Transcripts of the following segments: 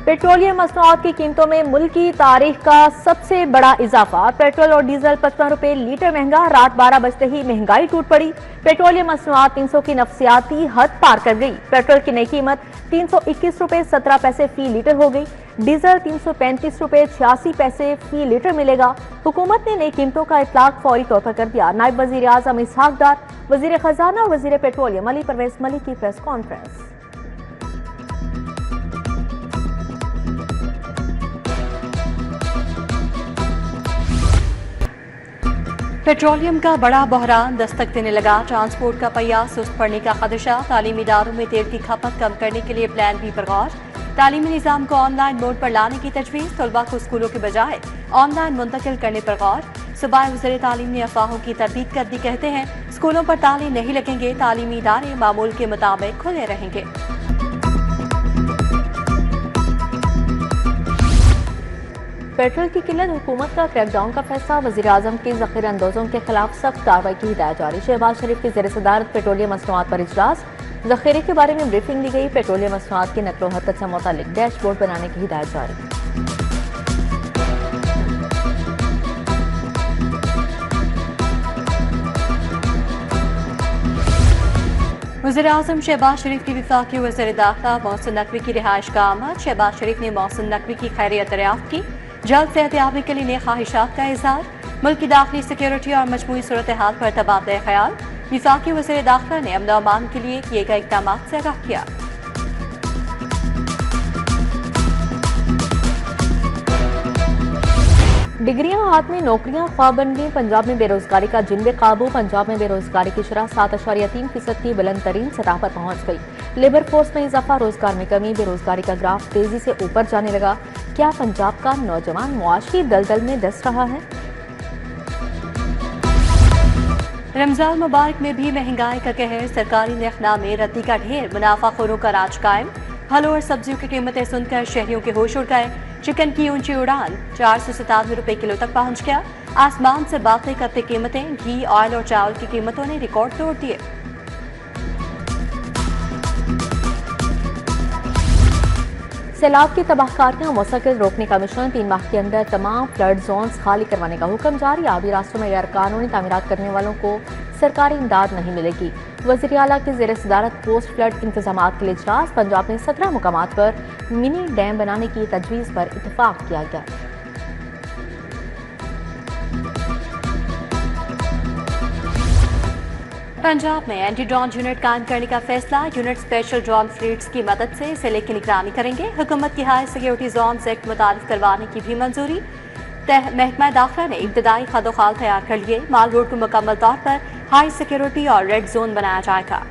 Petroleum मसनूआत की कीमतों में मुल्की तारीख का सबसे बड़ा इजाफा। पेट्रोल और डीजल 55 रुपए लीटर महंगा। रात 12 बजते ही महंगाई टूट पड़ी। पेट्रोलियम मसनूआत 300 की नफसियाती हद पार कर गई। पेट्रोल की नई कीमत 321 रुपए 17 पैसे फी लीटर हो गई। डीजल 335 रुपए 86 पैसे फी लीटर मिलेगा। हुकूमत ने नई कीमतों का इतलाक फौरी तौर पर कर दिया। नायब वजीर आजम इसहाक डार, वजीर खजाना और वजीर पेट्रोलियम अली परवेज मलिक की प्रेस कॉन्फ्रेंस। पेट्रोलियम का बड़ा बहरान दस्तक देने लगा। ट्रांसपोर्ट का पहिया सुस्त पड़ने का खदशा। तालीमी इदारों में तेल की खपत कम करने के लिए प्लान भी पर गौर। तालीमी निज़ाम को ऑनलाइन मोड पर लाने की तजवीज़। तलबा को स्कूलों के बजाय ऑनलाइन मुंतकिल करने पर गौर। सूबाई वज़ीर तालीम ने अफवाहों की तरदीद कर दी। कहते हैं स्कूलों पर ताले नहीं लगेंगे। तालीमी इदारे मामूल के मुताबिक खुले रहेंगे। पेट्रोल की किल्लत, हुकूमत का क्रैकडाउन का फैसला। वज़ीर आज़म की ज़ख़ीरा अंदोज़ों के खिलाफ सख्त कार्रवाई की हिदायत जारी। शहबाज शरीफ की ज़ेर सदारत पेट्रोलियम मसनूआत पर इजलास। ज़ख़ीरे के बारे में ब्रीफिंग दी गई। पेट्रोलियम मसनूआत की नकलो हरकत से मुतालिक डैशबोर्ड बनाने की हिदायत जारी। वज़ीर आज़म शहबाज शरीफ की वफाकी वज़ीर दाखिला मोहसिन नकवी की रिहाइश का आमद। शहबाज शरीफ ने मोहसिन नकवी की खैरियत दरियाफ्त की। जल्द सेहतियाबी के लिए नेक ख्वाहिशात का इज़हार। मुल्क की दाखिली सिक्योरिटी और मजमूई सूरत हाल पर तबादला ख्याल। वफाकी वज़ीर दाखिला ने अमन अमान के लिए किए गए इक़दाम से आगाह किया। डिग्रियां हाथ में नौकरियां ख्वाब बन गई। पंजाब में बेरोजगारी का जिन बेकाबू। पंजाब में बेरोजगारी की शरह 7.3% की बुलंद तरीन सतह पर पहुंच गई। लेबर फोर्स में इजाफा, रोजगार में कमी। बेरोजगारी का ग्राफ तेजी से ऊपर जाने लगा। क्या पंजाब का नौजवान मुआशी दलदल में डस रहा है? रमजान मुबारक में भी महंगाई का कहर। सरकारी नखनामे रद्दी का ढेर। मुनाफाखोरों का राज कायम। फलों और सब्जियों की कीमतें सुनकर शहरियों के होश उड़ गए। चिकन की ऊंची उड़ान 497 रुपए किलो तक पहुंच गया। आसमान से बातें करते कीमतें। घी, ऑयल और चावल की कीमतों ने रिकॉर्ड तोड़ दिए। सैलाब की तबाहकारियां मुस्तकिल रोकने का मिशन। 3 माह के अंदर तमाम फ्लड जोन्स खाली करवाने का हुक्म जारी। आबी रास्तों में गैर कानूनी तामीरात करने वालों को सरकारी इमदाद नहीं मिलेगी। वज़ीर आला की ज़ेर सदारत पोस्ट फ्लड इंतजामात के लिए इजलास। पंजाब में 17 मुकामात पर मिनी डैम बनाने की तजवीज़ पर इत्तफाक किया गया। पंजाब में एंटी ड्रोन यूनिट कायम करने का फैसला। यूनिट स्पेशल ड्रोन फ्लीट्स की मदद से जिले की निगरानी करेंगे। हुकूमत की हाई सिक्योरिटी जोन्स एक्ट मुतारिफ करवाने की भी मंजूरी। महकमा दाखिला ने इब्तदाई खदोखाल तैयार कर लिए। माल रोड को मुकम्मल तौर पर हाई सिक्योरिटी और रेड जोन बनाया जाएगा।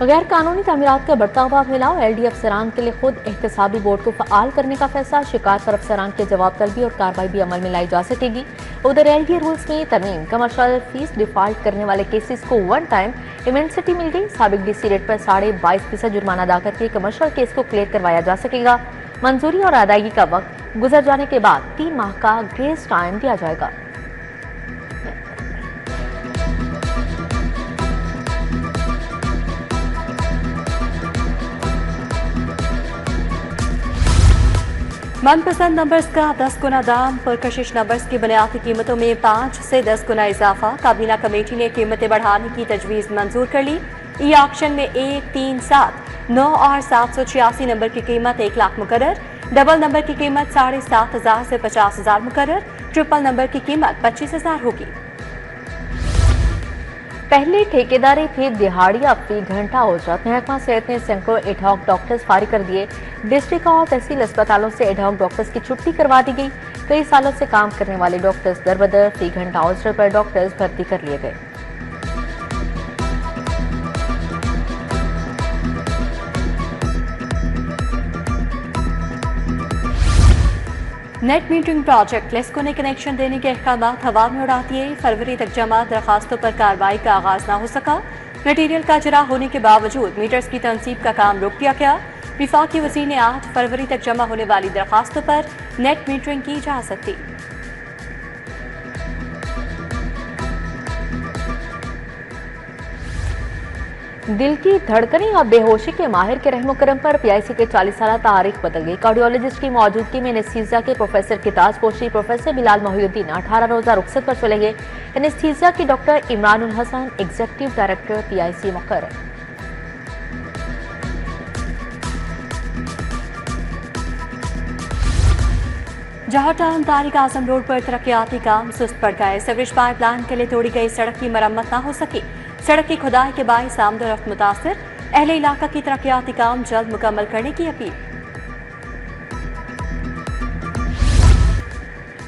गैर कानूनी तामीरात का बढ़ता हुआ फैलाव। LD अफसरान के लिए खुद एहतसाबी बोर्ड को फ़आल करने का फैसला। शिकायत पर अफसरान के जवाब तलबी और कार्रवाई भी अमल में लाई जा सकेगी। उधर LD रूल्स में तरमीम। कमर्शियल फीस डिफॉल्ट करने वाले केसेस को 1 टाइम इमेंसिटी मिल गई। साबिक DC रेट पर 22.5% जुर्माना अदा करके कमर्शियल केस को क्लियर करवाया जा सकेगा। मंजूरी और अदायगी का वक्त गुजर जाने के बाद 3 माह का ग्रेस टाइम दिया जाएगा। मनपसंद नंबर्स का 10 गुना दाम। पुरकशिश नंबर्स की बुनियादी कीमतों में 5 से 10 गुना इजाफा। काबीना कमेटी ने कीमतें बढ़ाने की तजवीज़ मंजूर कर ली। ई ऑक्शन में 1, 3, 7, 9 और 786 नंबर की कीमत 1 लाख मुकर्रर। डबल नंबर की कीमत 7,500 से 50,000 मुकर्रर। ट्रिपल नंबर की कीमत 25,000 होगी। पहले ठेकेदारी फिर दिहाड़िया फी घंटा उजरत। महकमा सेहत ने सैकड़ों एडहॉक डॉक्टर्स फारिग कर दिए। डिस्ट्रिक्ट और तहसील अस्पतालों से एडहॉक डॉक्टर्स की छुट्टी करवा दी गई। कई सालों से काम करने वाले डॉक्टर्स दरबदर फी घंटा उजरत पर डॉक्टर्स भर्ती कर लिए गए। नेट मीटरिंग प्रोजेक्ट लेस्को ने कनेक्शन देने के अहकाम हवा में उड़ा दिए। फरवरी तक जमा दरखास्तों पर कार्रवाई का आगाज न हो सका। मटीरियल का जरा होने के बावजूद मीटर्स की तनसीब का काम रोक दिया गया। विफाकी वज़ीर ने 8 फरवरी तक जमा होने वाली दरखास्तों पर नेट मीटरिंग की इजाजत दी। दिल की धड़कनें और बेहोशी के माहिर के रहमो करम पर पीआईसी के 40 साल तारीख बदल गई। कार्डियोलॉजिस्ट की मौजूदगी में एनेस्थीसिया के प्रोफेसर की ताजपोशी प्रोफेसर बिलाल मोहिउद्दीन 18 रोजा रुखसत पर चले गए। एनेस्थीसिया के doctor Imranul Hasan executive director PIC मुकर्रर। जौहर टाउन तारिक आजम रोड पर तरक्याती काम सुस्त पड़ गए। सीवरेज पाइपलाइन के लिए तोड़ी गई सड़क की मरम्मत न हो सकी। सड़क की खुदाई के बायस आमदोरफ्त मुतासिर। अहले इलाका की तरक्याती काम जल्द मुकम्मल करने की अपील।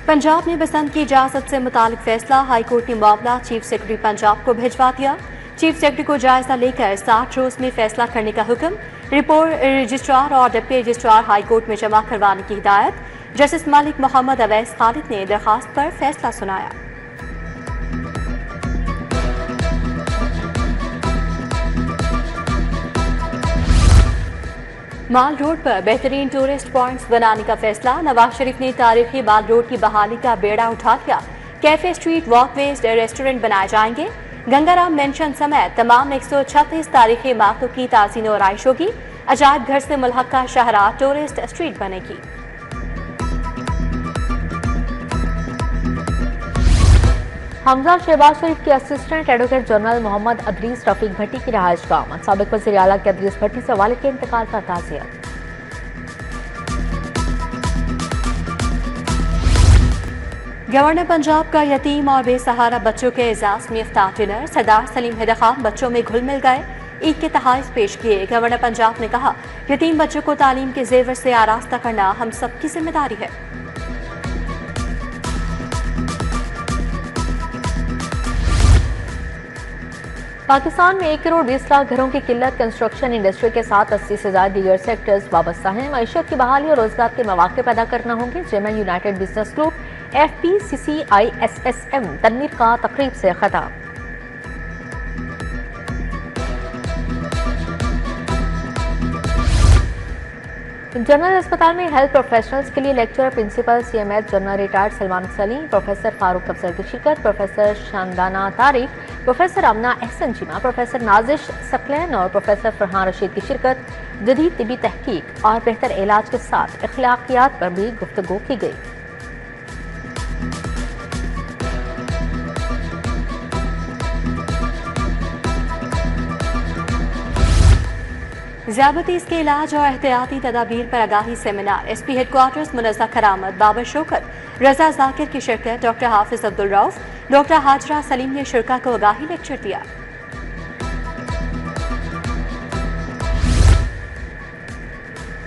पंजाब ने बसंत की इजाजत से मुतालिक फैसला। हाईकोर्ट ने मामला चीफ सेक्रेटरी पंजाब को भिजवा दिया। चीफ सेक्रेटरी को जायजा लेकर 60 रोज में फैसला करने का हुक्म। रिपोर्ट रजिस्ट्रार और डिप्टी रजिस्ट्रार हाईकोर्ट में जमा करवाने की हिदायत। जस्टिस मलिक मोहम्मद अवैस खालिद ने दरखास्त पर फैसला सुनाया। माल रोड पर बेहतरीन टूरिस्ट पॉइंट्स बनाने का फैसला। नवाज शरीफ ने तारीखी माल रोड की बहाली का बेड़ा उठा लिया। कैफे, स्ट्रीट, वॉकवेज, रेस्टोरेंट बनाए जाएंगे। गंगाराम मेंशन समेत तमाम 136 तारीखी इमारतों की ताज़ीन और आइश होगी। अजायब घर से मुल्हका शाहरा टूरिस्ट स्ट्रीट बनेगी। हमजा शहबाज शरीफ के assistant advocate general Mohammad Adrees Rafiq Bhatti की रहायश का आमद। साबिक वज़ीर आला के अदरीस भट्टी से वालिद के इंतकाल पर ताज़ियत। गवर्नर पंजाब का यतीम और बेसहारा बच्चों के एजाज में इफ्तार डिनर। सरदार सलीम हैदर खान बच्चों में घुल मिल गए। ईद के तहाइफ पेश किए। गवर्नर पंजाब ने कहा, यतीम बच्चों को तालीम के जेवर से आरास्ता करना हम सबकी जिम्मेदारी है। पाकिस्तान में 1 करोड़ 20 लाख घरों की किल्लत। कंस्ट्रक्शन इंडस्ट्री के साथ 80 से ज्यादा दीगर सेक्टर्स वाबस्ता हैं। मईशत की बहाली और रोजगार के मौके पैदा करना होंगे। JMN United Business Group FPCCISSM Tanveer का तकरीब से खिताब। जनरल अस्पताल में हेल्थ प्रोफेशनल्स के लिए lecture principal CMH general retired Salman Salim, professor Farooq Afzal की शिरकत। Professor Shandana Tariq, professor Amna Ahsan Cheema, professor Nazish Saqlain और प्रोफेसर फरहान रशीद की शिरकत। जदीद तिबी तहकीक और बेहतर इलाज के साथ अखलाकियात पर भी गुफ्तगू की गई। ज़्यादतीज़ के इलाज और एहतियाती तदाबीर पर आगाही seminar. SP headquarters Munazza Karamat Babar Shaukat, Raza Zakir की शिरकत। डॉक्टर हाफिज अब्दुल रऊफ, डॉक्टर हाजरा सलीम ने शुरा को आगाही लेक्चर दिया।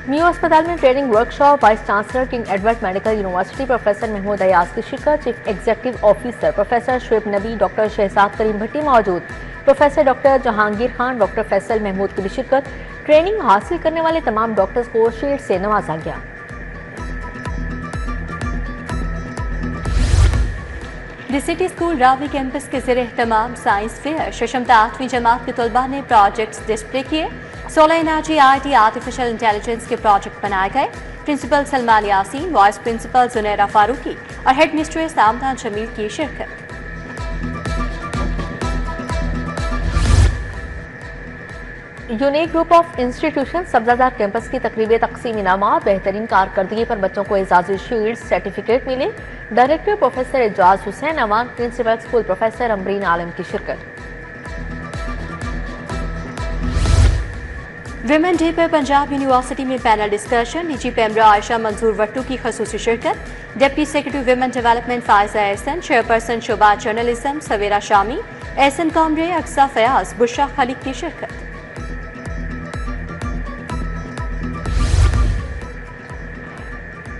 मियो अस्पताल में training workshop. Vice chancellor King Edward Medical University professor Mahmood Ayaz की शिरकत। Chief executive officer professor Shoaib Nabi, doctor Shahzad Karim Bhatti मौजूद। Professor doctor Jahangir Khan, doctor Faisal Mahmood की भी शिरकत। ट्रेनिंग हासिल करने वाले तमाम डॉक्टर्स को शील्ड से नवाजा गया। The city school Ravi campus के ज़रिए तमाम साइंस फेयर। शशमता 8वीं जमात के तलबा ने प्रोजेक्ट्स डिस्प्ले किए। Solar energy, IT, artificial intelligence के प्रोजेक्ट बनाए गए। Principal Salman Yasin, vice principal Junaira Farooqui और हेड मिस्ट्रेस आमदान जमील की शिरकत। Unique Group of Institution Sabzazar campus की तकरीबी तकसीम इनामात। बेहतरीन कारकर्दगी पर बच्चों को एजाजी शील्ड सर्टिफिकेट मिले। Director professor Ejaz Hussain Awan, principal school professor Amreen Alam की शिरकत। विमेन डे पर पंजाब यूनिवर्सिटी में panel discussion. DG PEMRA Ayesha Manzoor Wattoo की खसूसी शिरकत। Deputy secretary women development Faiza Ehsan, chairperson शोबा जर्नलिज्म सवेरा शामी, एहसन कामरे, अक्सा फयाज, बुशरा खलीक की शिरकत।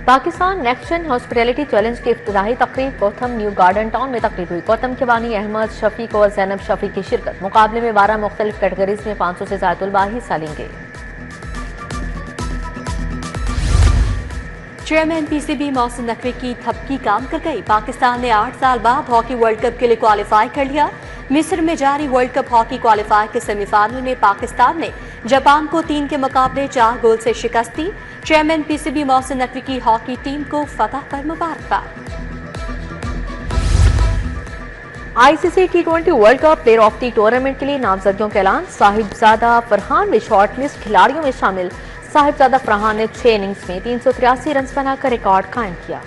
Pakistan next gen hospitality challenge की इफ्तिताही तकरीब गौतम न्यू गार्डन टाउन में तकरीब हुई। गौतम के बानी अहमद शफीक और जैनब शफीक की शिरकत। मुकाबले में 12 मुख्तलिफ कैटेगरीज में 500 से ज्यादा तलबा हिस्सा लेंगे। चेयरमैन PCB मोहसिन नकवी की थपकी काम कर गई। पाकिस्तान ने 8 साल बाद हॉकी वर्ल्ड कप के लिए क्वालिफाई कर लिया। मिस्र में जारी वर्ल्ड कप हॉकी क्वालिफायर के सेमीफाइनल में पाकिस्तान ने जापान को 3 के मुकाबले 4 गोल से शिकस्त दी। चेयरमैन PCB मोहसिन नकवी की हॉकी टीम को फतह पर मुबारकबाद। ICC T20 world cup player of the tournament के लिए नामजदगियों का ऐलान। साहिबजादा फरहान में शॉर्टलिस्ट खिलाड़ियों में शामिल। साहिबजादा फरहान ने 6 इनिंग्स में 383 रन बनाकर रिकॉर्ड कायम किया।